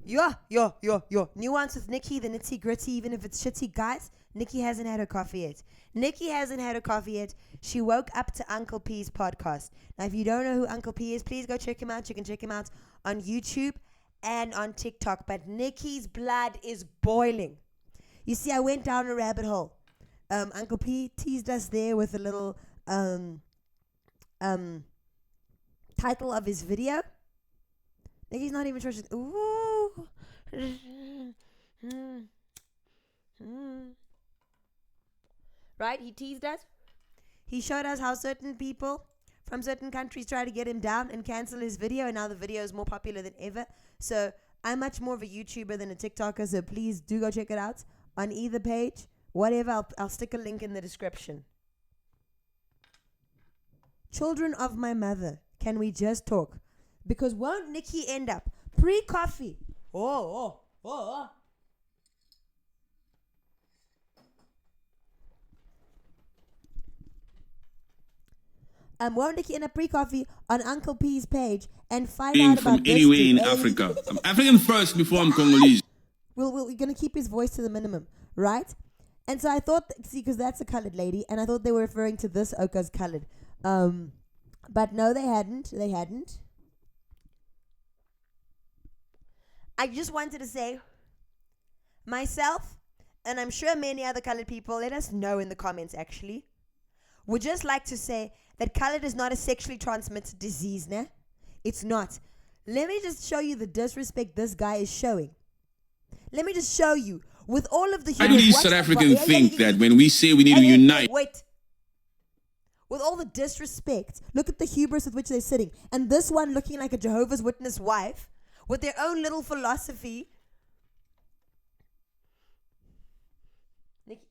Yo. Nuance with Nikki, the nitty gritty, even if it's shitty. Guys, Nikki hasn't had her coffee yet. She woke up to Uncle P's podcast. Now, if you don't know who Uncle P is, please go check him out. You can check him out on YouTube and on TikTok. But Nikki's blood is boiling. You see, I went down a rabbit hole. Uncle P teased us there with a little title of his video. Nikki's not even sure. Ooh. Right? He teased us. He showed us how certain people from certain countries try to get him down and cancel his video, and now the video is more popular than ever. So I'm much more of a YouTuber than a TikToker, so please do go check it out on either page. Whatever, I'll stick a link in the description. Children of my mother, can we just talk? Because won't Nikki end up pre-coffee? Oh. Won't Nikki end up pre-coffee on Uncle P's page and find out about from anywhere in Africa? I'm African first before I'm Congolese. We're going to keep his voice to the minimum, right? And so I thought, because that's a colored lady, and I thought they were referring to this Oka as colored. But no, they hadn't. I just wanted to say, myself, and I'm sure many other colored people, let us know in the comments actually, would just like to say that colored is not a sexually transmitted disease, nah? It's not. Let me just show you the disrespect this guy is showing. Let me just show you, with all of the... Why do these South Africans think that when we say we need to unite... Wait. With all the disrespect, look at the hubris with which they're sitting. And this one looking like a Jehovah's Witness wife, with their own little philosophy.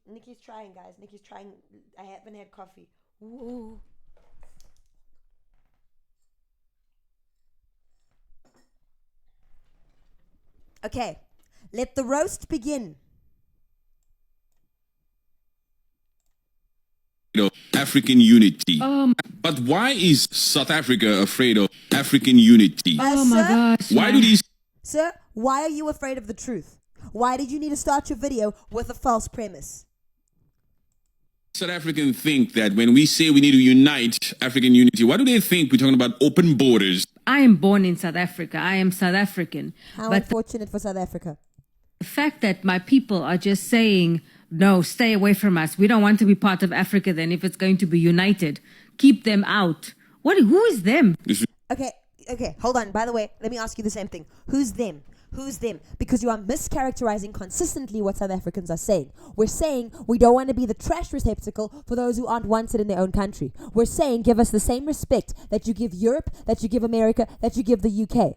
Nikki's trying, guys. Nikki's trying. I haven't had coffee. Ooh. Okay, let the roast begin. African unity. But why is South Africa afraid of African unity? Oh my gosh. Why do these... Sir, why are you afraid of the truth? Why did you need to start your video with a false premise? South Africans think that when we say we need to unite African unity, why do they think we're talking about open borders? I am born in South Africa. I am South African. How unfortunate for South Africa. The fact that my people are just saying, no, stay away from us. We don't want to be part of Africa then if it's going to be united. Keep them out. Who is them? Okay, hold on. By the way, let me ask you the same thing. Who's them? Because you are mischaracterizing consistently what South Africans are saying. We're saying we don't want to be the trash receptacle for those who aren't wanted in their own country. We're saying give us the same respect that you give Europe, that you give America, that you give the UK.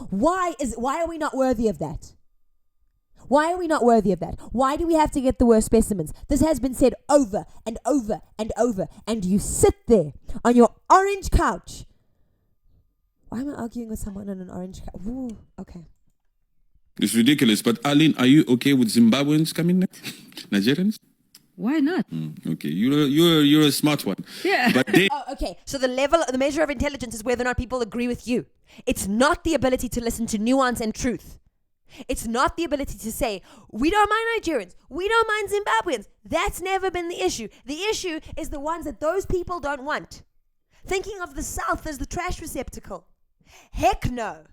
Why are we not worthy of that? Why are we not worthy of that? Why do we have to get the worst specimens? This has been said over and over and over, and you sit there on your orange couch. Why am I arguing with someone on an orange couch? Ooh, okay. It's ridiculous. But Aline, are you okay with Zimbabweans coming next? Nigerians? Why not? Okay, you're a smart one. Yeah. But they... Okay. So the measure of intelligence is whether or not people agree with you. It's not the ability to listen to nuance and truth. It's not the ability to say, we don't mind Nigerians, we don't mind Zimbabweans. That's never been the issue. The issue is the ones that those people don't want. Thinking of the South as the trash receptacle. Heck no,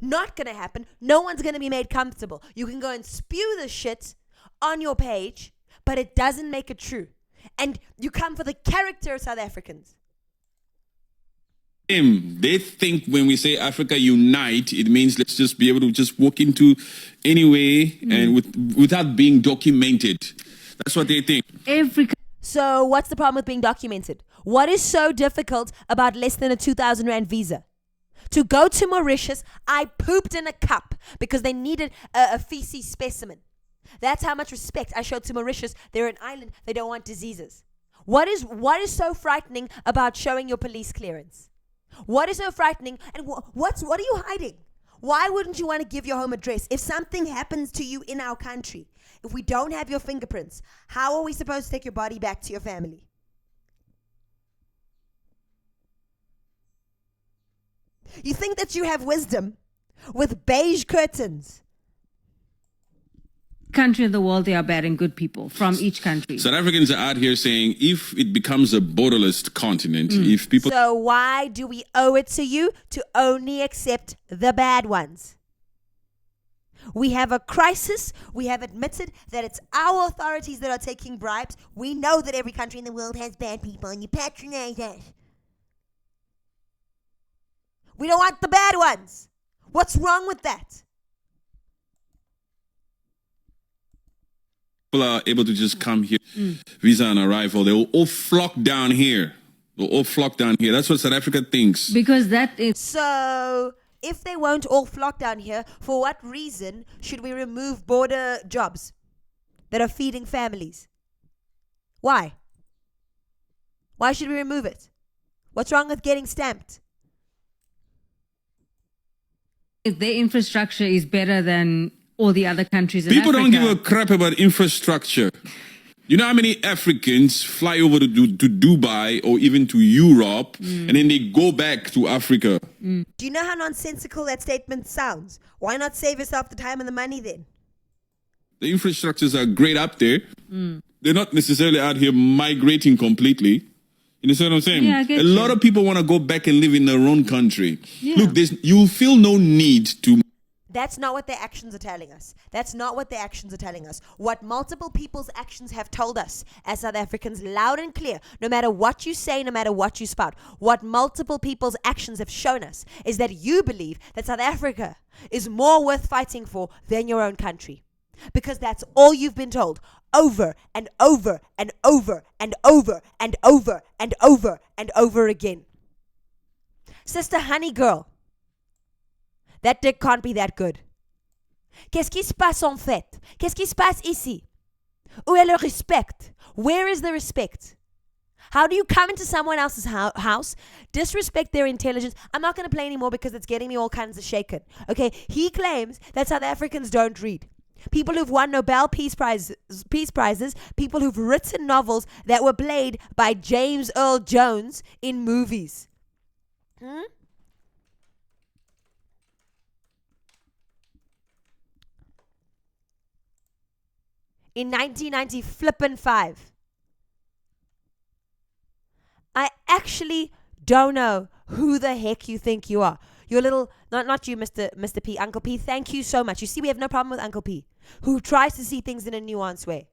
not gonna happen. No one's gonna be made comfortable. You can go and spew the shit on your page, but it doesn't make it true. And you come for the character of South Africans. They think when we say Africa unite, it means let's just be able to just walk into anyway and without being documented. That's what they think. So what's the problem with being documented? What is so difficult about less than a 2,000 Rand visa? To go to Mauritius, I pooped in a cup because they needed a feces specimen. That's how much respect I showed to Mauritius. They're an island. They don't want diseases. What is so frightening about showing your police clearance? What is so frightening? And what are you hiding? Why wouldn't you want to give your home address? If something happens to you in our country, if we don't have your fingerprints, how are we supposed to take your body back to your family? You think that you have wisdom with beige curtains. Country in the world, there are bad and good people from each country. South Africans are out here saying if it becomes a borderless continent, if people... So why do we owe it to you to only accept the bad ones? We have a crisis. We have admitted that it's our authorities that are taking bribes. We know that every country in the world has bad people and you patronize us. We don't want the bad ones. What's wrong with that? People are able to just come here, visa on arrival. They will all flock down here. They'll all flock down here. That's what South Africa thinks. Because that is... So, if they won't all flock down here, for what reason should we remove border jobs that are feeding families? Why? Why should we remove it? What's wrong with getting stamped? Their infrastructure is better than all the other countries in People Africa. don't give a crap about infrastructure. You know how many Africans fly over to Dubai or even to Europe and then they go back to Africa? Do you know how nonsensical that statement sounds? Why not save yourself the time and the money then? The infrastructures are great up there. They're not necessarily out here migrating completely. You know what I'm saying? Yeah, I get a you. lot of people want to go back and live in their own country. Yeah. Look, you feel no need to... That's not what their actions are telling us. That's not what their actions are telling us. What multiple people's actions have told us as South Africans, loud and clear, no matter what you say, no matter what you spout, what multiple people's actions have shown us is that you believe that South Africa is more worth fighting for than your own country. Because that's all you've been told over and over and over and over and over and over and over again. Sister Honey Girl, that dick can't be that good. Qu'est-ce qui se passe en fait? Qu'est-ce qui se passe ici? Où est le respect? Where is the respect? How do you come into someone else's house, disrespect their intelligence? I'm not going to play anymore because it's getting me all kinds of shaken. Okay, he claims that South Africans don't read. People who've won Nobel Peace Prizes, people who've written novels that were played by James Earl Jones in movies. In 1995. I actually don't know who the heck you think you are. Your little, not you, Mr. P, Uncle P, thank you so much. You see, we have no problem with Uncle P, who tries to see things in a nuanced way.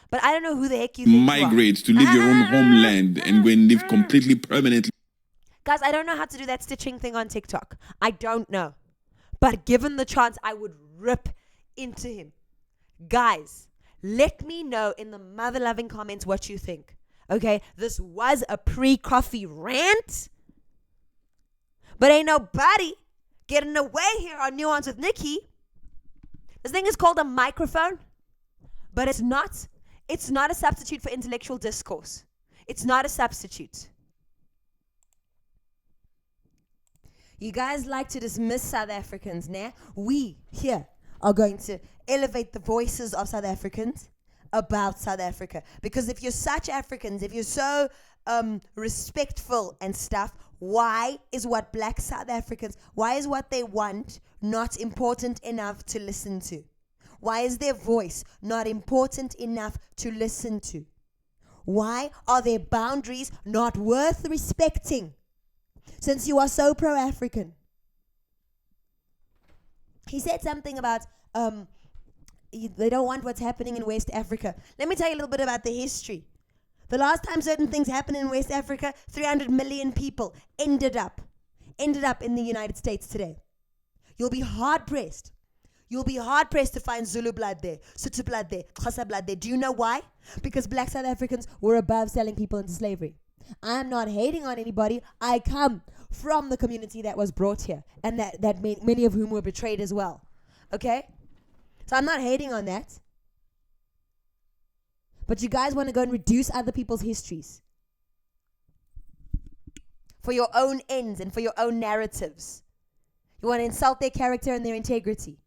But I don't know who the heck you think you are. Migrate to leave your own homeland and go and live completely permanently. Guys, I don't know how to do that stitching thing on TikTok. I don't know. But given the chance, I would rip into him. Guys, let me know in the mother-loving comments what you think. Okay, this was a pre-coffee rant. But ain't nobody getting away here on Nuance with Nikki. This thing is called a microphone. But it's not a substitute for intellectual discourse. It's not a substitute. You guys like to dismiss South Africans, nah? We here are going to elevate the voices of South Africans about South Africa. Because if you're such Africans, if you're so respectful and stuff, why is what black South Africans, why is what they want not important enough to listen to? Why is their voice not important enough to listen to? Why are their boundaries not worth respecting? Since you are so pro-African. He said something about they don't want what's happening in West Africa. Let me tell you a little bit about the history. The last time certain things happened in West Africa, 300 million people ended up in the United States today. You'll be hard-pressed. You'll be hard-pressed to find Zulu blood there, Sotho blood there, Xhosa blood there. Do you know why? Because black South Africans were above selling people into slavery. I'm not hating on anybody. I come from the community that was brought here, and that many of whom were betrayed as well. Okay? So I'm not hating on that. But you guys want to go and reduce other people's histories for your own ends and for your own narratives. You want to insult their character and their integrity.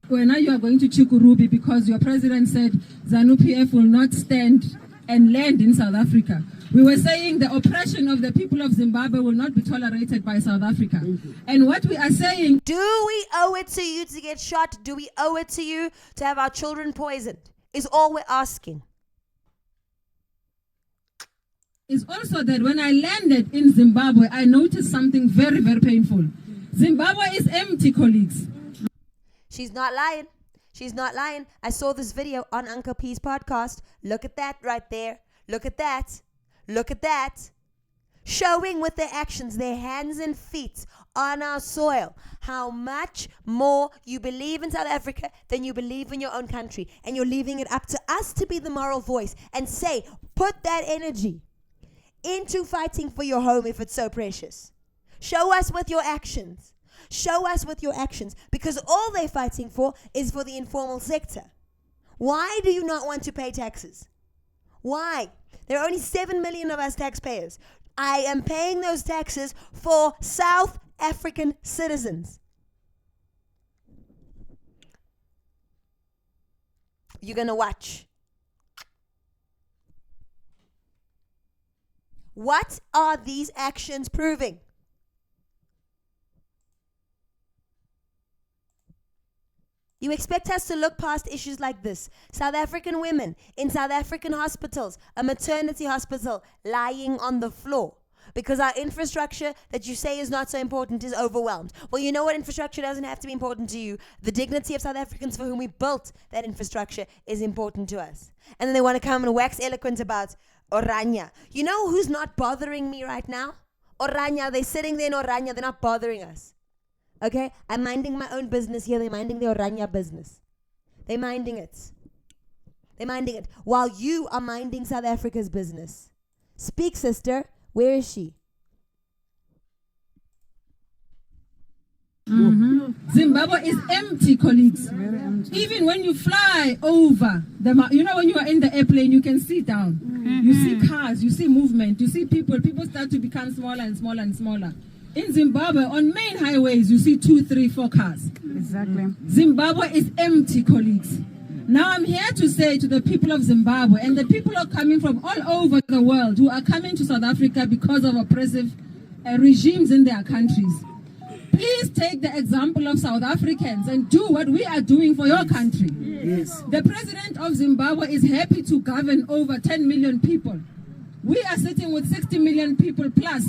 Well, now you are going to Chikurubi because your president said ZANU-PF will not stand and land in South Africa. We were saying the oppression of the people of Zimbabwe will not be tolerated by South Africa. And what we are saying, Do we owe it to you to get shot? Do we owe it to you to have our children poisoned? Is all we're asking. is also that when I landed in Zimbabwe, I noticed something very, very painful. Zimbabwe is empty, colleagues. She's not lying. She's not lying. I saw this video on Uncle P's podcast. Look at that right there. Look at that. Look at that. Showing with their actions, their hands and feet on our soil, how much more you believe in South Africa than you believe in your own country. And you're leaving it up to us to be the moral voice and say, put that energy into fighting for your home if it's so precious. Show us with your actions. Show us with your actions, because all they're fighting for is for the informal sector. Why do you not want to pay taxes? Why? There are only 7 million of us taxpayers. I am paying those taxes for South African citizens. You're going to watch. What are these actions proving? You expect us to look past issues like this. South African women in South African hospitals, a maternity hospital, lying on the floor because our infrastructure that you say is not so important is overwhelmed. Well, you know what? Infrastructure doesn't have to be important to you. The dignity of South Africans for whom we built that infrastructure is important to us. And then they want to come and wax eloquent about Oranje. You know who's not bothering me right now? Oranje. They're sitting there in Oranje. They're not bothering us. Okay? I'm minding my own business here. They're minding the Oranje business. They're minding it. They're minding it. While you are minding South Africa's business. Speak, sister. Where is she? Zimbabwe is empty, colleagues. Even when you fly over, you know, when you are in the airplane, you can sit down. You see cars, you see movement, you see people. People start to become smaller and smaller and smaller. In Zimbabwe, on main highways, you see 2, 3, 4 cars. Exactly. Zimbabwe is empty, colleagues. Now I'm here to say to the people of Zimbabwe and the people are coming from all over the world who are coming to South Africa because of oppressive regimes in their countries. Please take the example of South Africans and do what we are doing for your country. Yes. The president of Zimbabwe is happy to govern over 10 million people. We are sitting with 60 million people plus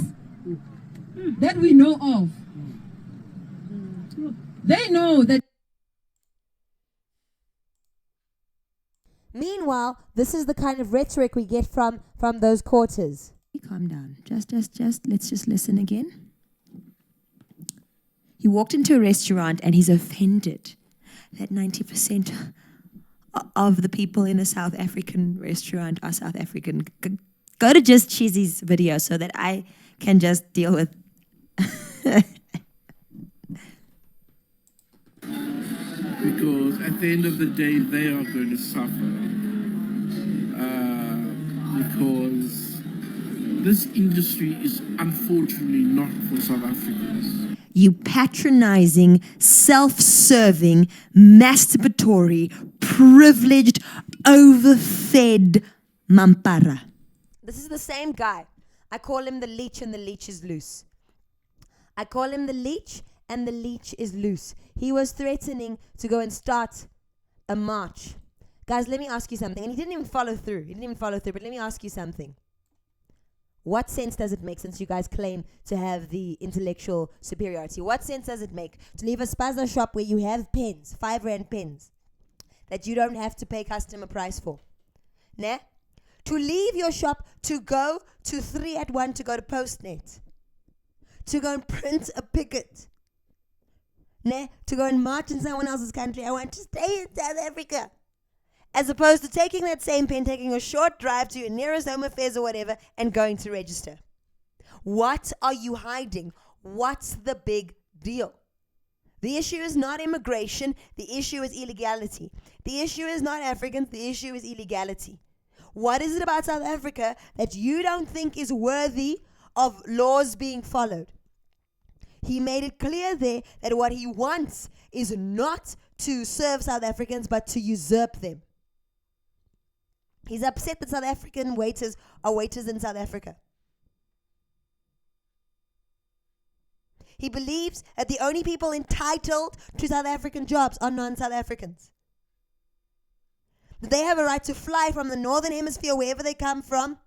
that we know of. They know that. Meanwhile, this is the kind of rhetoric we get from those quarters. Calm down. Just, let's just listen again. He walked into a restaurant and he's offended that 90% of the people in a South African restaurant are South African. Go to Just Cheesy's video so that I can just deal with. Because at the end of the day, they are going to suffer. Because this industry is unfortunately not for South Africans. You patronizing, self-serving, masturbatory, privileged, overfed mampara. This is the same guy. I call him the leech and the leech is loose. I call him the leech and the leech is loose. He was threatening to go and start a march. Guys, let me ask you something. And he didn't even follow through. But let me ask you something. What sense does it make, since you guys claim to have the intellectual superiority? What sense does it make to leave a spaza shop where you have pens, 5 rand pens, that you don't have to pay customer price for? Nah? To leave your shop to go to 3 at 1 to go to Postnet, to go and print a picket, nah? To go and march in someone else's country. I want to stay in South Africa. As opposed to taking that same pen, taking a short drive to your nearest home affairs or whatever, and going to register. What are you hiding? What's the big deal? The issue is not immigration. The issue is illegality. The issue is not Africans. The issue is illegality. What is it about South Africa that you don't think is worthy of laws being followed? He made it clear there that what he wants is not to serve South Africans, but to usurp them. He's upset that South African waiters are waiters in South Africa. He believes that the only people entitled to South African jobs are non-South Africans. That they have a right to fly from the Northern Hemisphere, wherever they come from,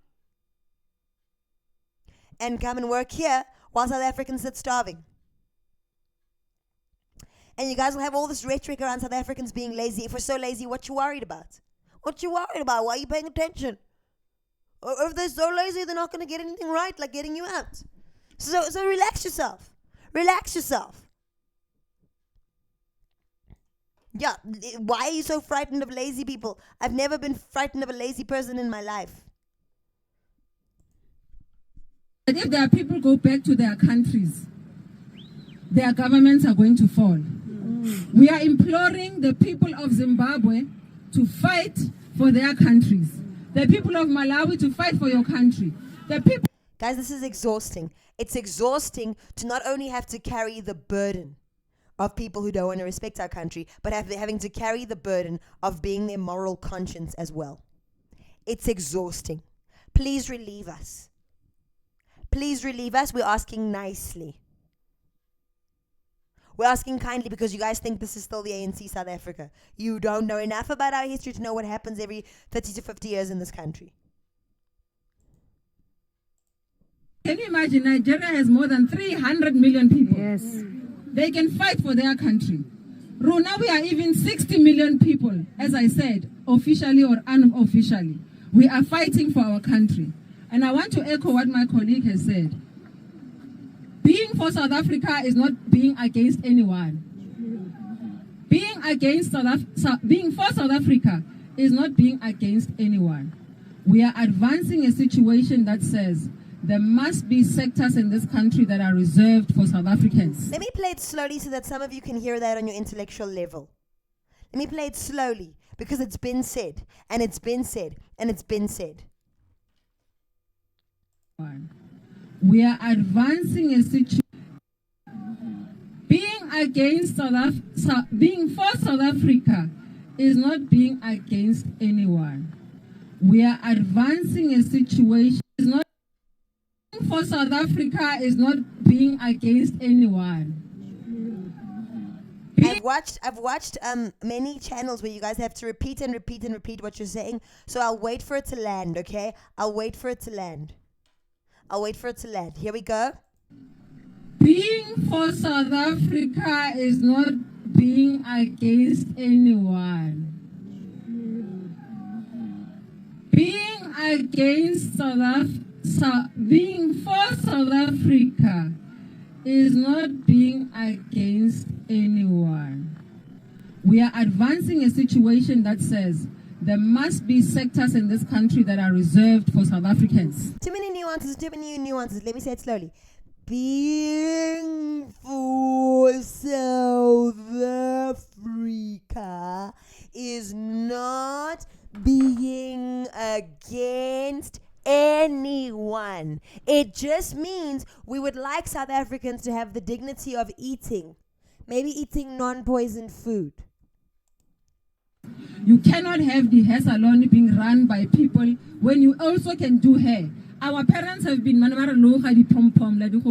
and come and work here while South Africans sit starving. And you guys will have all this rhetoric around South Africans being lazy. If we're so lazy, what you worried about? What you worried about? Why are you paying attention? Or if they're so lazy, they're not going to get anything right, like getting you out. So relax yourself. Relax yourself. Yeah, why are you so frightened of lazy people? I've never been frightened of a lazy person in my life. And if their people go back to their countries, their governments are going to fall. We are imploring the people of Zimbabwe to fight for their countries. The people of Malawi to fight for your country. The people. Guys, this is exhausting. It's exhausting to not only have to carry the burden of people who don't want to respect our country, but having to carry the burden of being their moral conscience as well. It's exhausting. Please relieve us. Please relieve us. We're asking nicely. We're asking kindly because you guys think this is still the ANC South Africa. You don't know enough about our history to know what happens every 30 to 50 years in this country. Can you imagine Nigeria has more than 300 million people? Yes. They can fight for their country. Now we are even 60 million people, as I said, officially or unofficially. We are fighting for our country. And I want to echo what my colleague has said. Being for South Africa is not being against anyone. Being for South Africa is not being against anyone. We are advancing a situation that says there must be sectors in this country that are reserved for South Africans. Let me play it slowly so that some of you can hear that on your intellectual level. Let me play it slowly because it's been said, and it's been said, and it's been said. We are advancing a situation. Being for South Africa is not being against anyone. We are advancing a situation. For South Africa is not being against anyone. I've watched many channels where you guys have to repeat and repeat and repeat what you're saying. So I'll wait for it to land, okay? I'll wait for it to land. Here we go. Being for South Africa is not being against anyone. Being for South Africa is not being against anyone. We are advancing a situation that says there must be sectors in this country that are reserved for South Africans. Too many nuances. Let me say it slowly. Being for South Africa is not being against anyone. It just means we would like South Africans to have the dignity of eating, maybe eating non-poisoned food. You cannot have the hair salon being run by people when you also can do hair. Our parents have been di pom-pom la di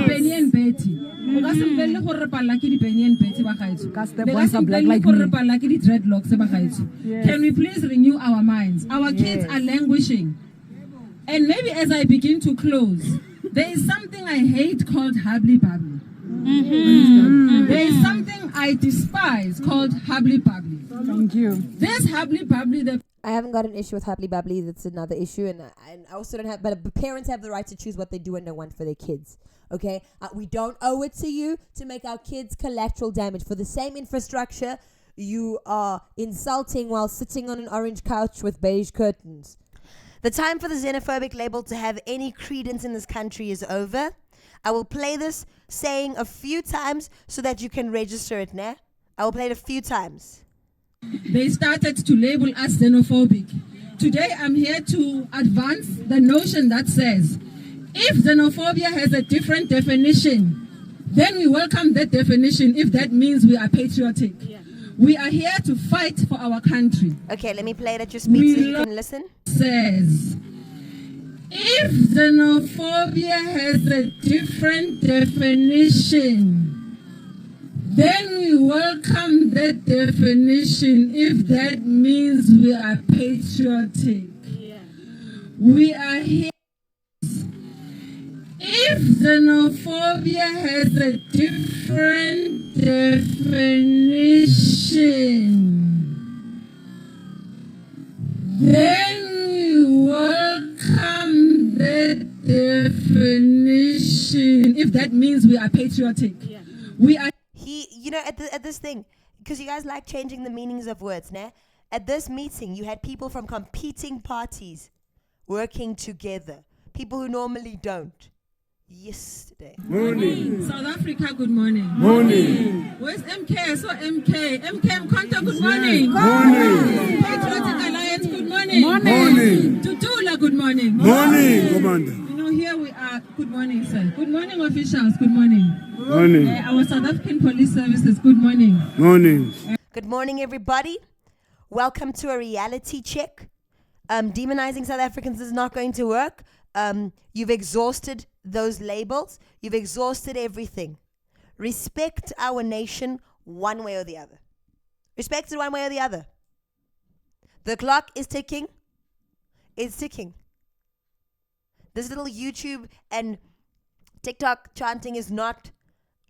Penny and Betty. Can we please renew our minds? Our kids are languishing. And maybe as I begin to close, there is something I hate called habli-babli. There is something I despise called habli-babli. Thank you. This habli-babli, I haven't got an issue with Happily Bubbly. That's another issue, and I also don't have. But parents have the right to choose what they do and don't want for their kids. Okay, we don't owe it to you to make our kids collateral damage for the same infrastructure you are insulting while sitting on an orange couch with beige curtains. The time for the xenophobic label to have any credence in this country is over. I will play this saying a few times so that you can register it now. I will play it a few times. They started to label us xenophobic. Today I'm here to advance the notion that says, if xenophobia has a different definition, then we welcome that definition if that means we are patriotic. We are here to fight for our country. Okay, let me play it at your speed so you can listen. Says, if xenophobia has a different definition, then we welcome that definition if that means we are patriotic. We are here. If xenophobia has a different definition, then we welcome that definition if that means we are patriotic. We are At this thing, because you guys like changing the meanings of words, nah? At this meeting, you had people from competing parties working together. People who normally don't. Yesterday. Morning. South Africa, good morning. Morning. Where's MK? I saw MK. MK Mkonta, good morning. Morning. Patriotic Alliance, good morning. Morning. Tutula, good morning. Morning, Commander. You know, here we are. Good morning, sir. Good morning, officials. Good morning. Morning. Our South African Police Services, good morning. Morning. Good morning, everybody. Welcome to a reality check. Demonizing South Africans is not going to work. You've exhausted those labels. You've exhausted everything. Respect our nation one way or the other. Respect it one way or the other. The clock is ticking. It's ticking. This little YouTube and TikTok chanting is not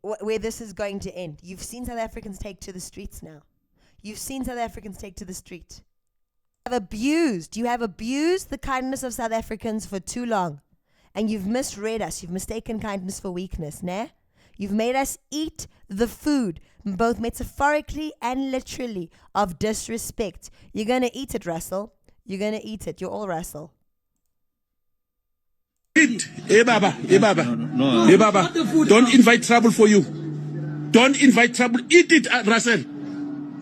where this is going to end. You've seen South Africans take to the streets now. You've seen South Africans take to the street. You have abused the kindness of South Africans for too long. And you've misread us. You've mistaken kindness for weakness, nah? You've made us eat the food, both metaphorically and literally, of disrespect. You're going to eat it, Russell. You're going to eat it. You're all Russell. Eat. Hey, Baba. Hey, Baba. No. Hey, Baba. Don't invite trouble for you. Don't invite trouble. Eat it, Russell.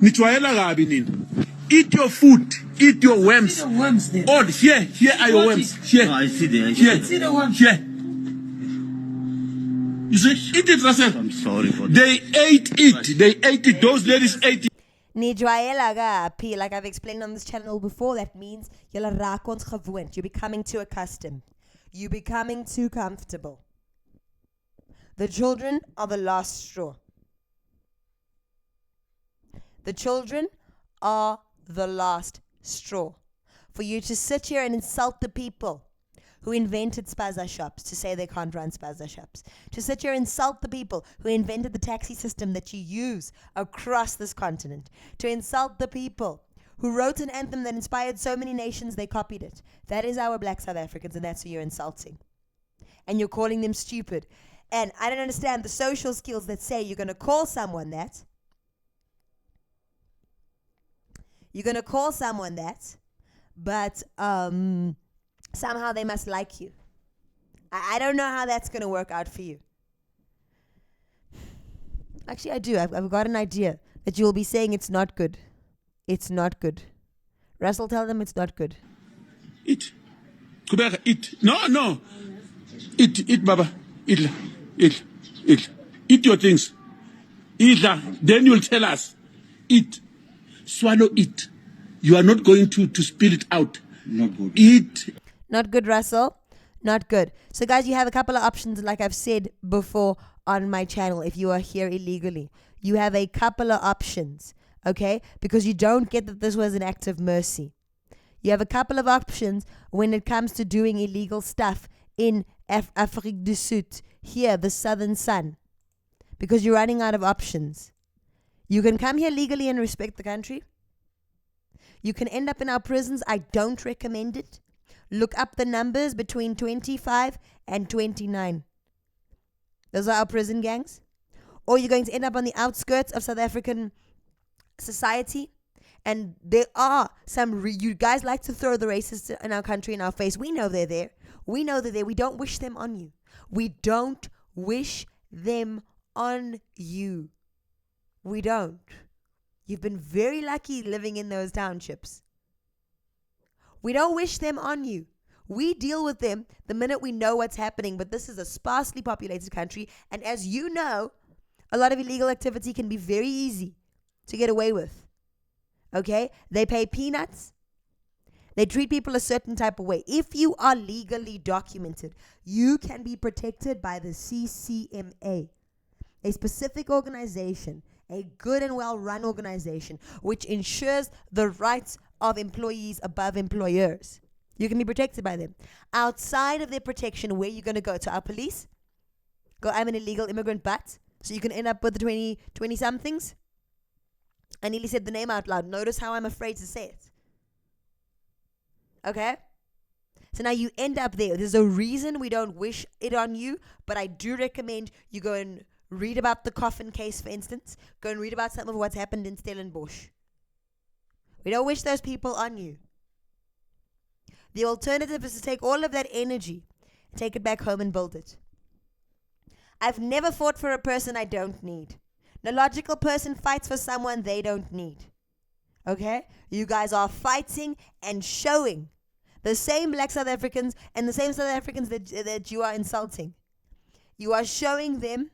Nichwaela gabi nini. Eat your food. Eat your worms. All here are your worms. Here. No, I see them. Here. I see the worms. Here. You see, eat it, Russell. I'm sorry for that. They ate it. They ate it. Those ladies ate it. Nijwaela gapi, like I've explained on this channel before, that means julle raak ons gewoond. You're becoming too accustomed. You're becoming too comfortable. The children are the last straw. The children are the last straw. For you to sit here and insult the people who invented spaza shops, to say they can't run spaza shops. To sit here and insult the people who invented the taxi system that you use across this continent. To insult the people who wrote an anthem that inspired so many nations they copied it. That is our black South Africans, and that's who you're insulting. And you're calling them stupid. And I don't understand the social skills that say you're going to call someone that. You're going to call someone that, but somehow they must like you. I don't know how that's going to work out for you. Actually, I do. I've got an idea that you'll be saying it's not good. It's not good. Russell, tell them it's not good. Eat. Kubeka, eat. No. Eat, Baba. Eat. Eat your things. Eat. Then you'll tell us. Eat. Swallow it. You are not going to spill it out. Not good. Eat. Not good, Russell. Not good. So, guys, you have a couple of options, like I've said before on my channel, if you are here illegally. You have a couple of options, okay? Because you don't get that this was an act of mercy. You have a couple of options when it comes to doing illegal stuff in Afrique du Sud, here, the southern sun. Because you're running out of options. You can come here legally and respect the country. You can end up in our prisons. I don't recommend it. Look up the numbers between 25 and 29. Those are our prison gangs. Or you're going to end up on the outskirts of South African society. And there are some, you guys like to throw the racists in our country in our face. We know they're there. We know they're there. We don't wish them on you. We don't wish them on you. We don't. You've been very lucky living in those townships. We don't wish them on you. We deal with them the minute we know what's happening, but this is a sparsely populated country, and as you know, a lot of illegal activity can be very easy. to get away with. Okay? They pay peanuts. They treat people a certain type of way. If you are legally documented, you can be protected by the CCMA, a specific organization, a good and well-run organization, which ensures the rights of employees above employers. You can be protected by them. Outside of their protection, where you're going to go? To our police? Go, I'm an illegal immigrant, but? So you can end up with the 20-somethings? I nearly said the name out loud. Notice how I'm afraid to say it. Okay? So now you end up there. There's a reason we don't wish it on you, but I do recommend you go and read about the coffin case, for instance. Go and read about some of what's happened in Stellenbosch. We don't wish those people on you. The alternative is to take all of that energy and take it back home and build it. I've never fought for a person I don't need. No logical person fights for someone they don't need. Okay? You guys are fighting and showing the same black South Africans and the same South Africans that you are insulting. You are showing them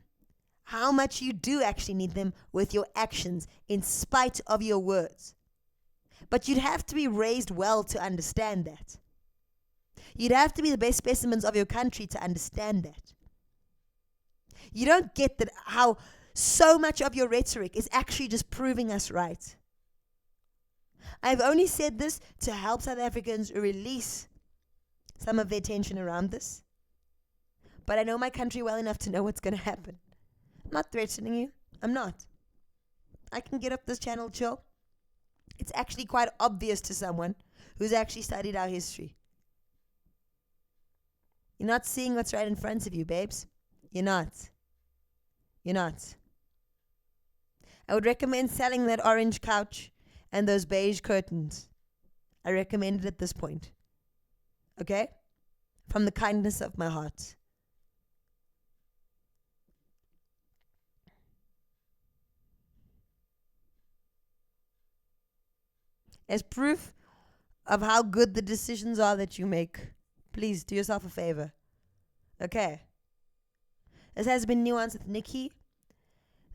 how much you do actually need them with your actions in spite of your words. But you'd have to be raised well to understand that. You'd have to be the best specimens of your country to understand that. You don't get that how so much of your rhetoric is actually just proving us right. I've only said this to help South Africans release some of their tension around this. But I know my country well enough to know what's going to happen. I'm not threatening you. I'm not. I can get up this channel chill. It's actually quite obvious to someone who's actually studied our history. You're not seeing what's right in front of you, babes. You're not. You're not. I would recommend selling that orange couch and those beige curtains. I recommend it at this point. Okay? From the kindness of my heart. As proof of how good the decisions are that you make, please do yourself a favor. Okay? This has been Nuance with Nikki.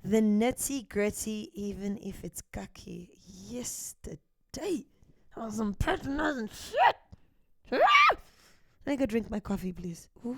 The nitty gritty, even if it's cocky. Yesterday, I was some patronizing shit. Let me go drink my coffee, please. Ooh.